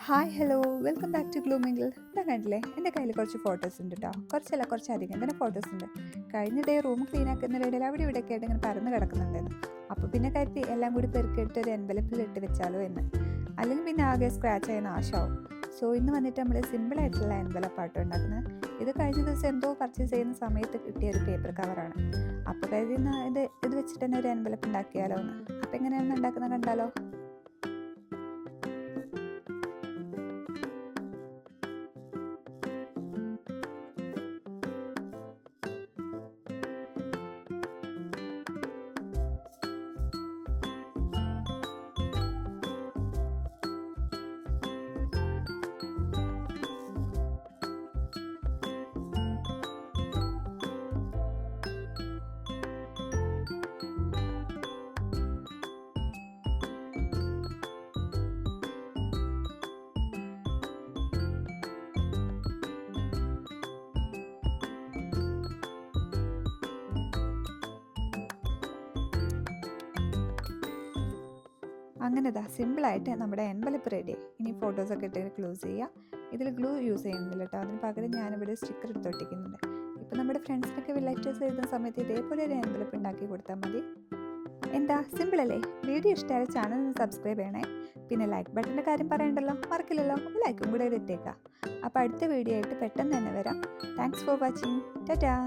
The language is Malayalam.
Hi hello welcome back to ഗ്ലൂമിംഗിൾ. ഇതാ കണ്ടില്ലേ, എൻ്റെ കയ്യിൽ കുറച്ച് ഫോട്ടോസ് ഉണ്ട് കേട്ടോ. കുറച്ചധികം തന്നെ ഫോട്ടോസ് ഉണ്ട്. കഴിഞ്ഞ ഡേ റൂം ക്ലീൻ ആക്കുന്നതിനിടയിൽ അവിടെ ഇവിടെയൊക്കെ ആയിട്ട് ഇങ്ങനെ പരന്ന് കിടക്കുന്നുണ്ടായിരുന്നു. അപ്പോൾ പിന്നെ കരുതി എല്ലാം കൂടി പെറുക്കിയിട്ട് ഒരു എൻവലപ്പിൽ ഇട്ട് വെച്ചാലോ എന്ന്. അല്ലെങ്കിൽ പിന്നെ ആകെ സ്ക്രാച്ച് ആയി നാശമാവും. സോ ഇന്ന് വന്നിട്ട് നമ്മൾ സിമ്പിളായിട്ടുള്ള എൻവലപ്പാട്ടോ ഉണ്ടാക്കുന്നത്. ഇത് കഴിഞ്ഞ ദിവസം എന്തോ പർച്ചേസ് ചെയ്യുന്ന സമയത്ത് കിട്ടിയ ഒരു പേപ്പർ കവറാണ്. അപ്പോൾ കരുതി ഇത് വെച്ചിട്ട് തന്നെ ഒരു എൻവലപ്പ് ഉണ്ടാക്കിയാലോ എന്ന്. അപ്പോൾ എങ്ങനെയാണ് ഉണ്ടാക്കുന്നത് കണ്ടാലോ? അങ്ങനെ സിമ്പിളായിട്ട് നമ്മുടെ എൻവലപ്പ് റെഡി. ഇനി ഫോട്ടോസൊക്കെ ഇട്ട് ക്ലോസ് ചെയ്യുക. ഇതിൽ ഗ്ലൂ യൂസ് ചെയ്യുന്നില്ല കേട്ടോ. അതിന് പകരം ഞാനിവിടെ സ്റ്റിക്കർ എടുത്ത് ഒട്ടിക്കുന്നുണ്ട്. ഇപ്പം നമ്മുടെ ഫ്രണ്ട്സിനൊക്കെ ലെറ്റേഴ്സ് എഴുതുന്ന സമയത്ത് ഇതേപോലെ ഒരു എൻവലപ്പ് ഉണ്ടാക്കി കൊടുത്താൽ മതി. എന്താ സിമ്പിളല്ലേ? വീഡിയോ ഇഷ്ടമായ ചാനൽ ഒന്ന് സബ്സ്ക്രൈബ് ചെയ്യണേ. പിന്നെ ലൈക്ക് ബട്ടൻ്റെ കാര്യം പറയണ്ടല്ലോ, മറക്കില്ലല്ലോ, ലൈക്കും കൂടെ ഇട്ടേക്കാം. അപ്പോൾ അടുത്ത വീഡിയോ ആയിട്ട് പെട്ടെന്ന് തന്നെ വരാം. Thanks for watching. ടാറ്റാ.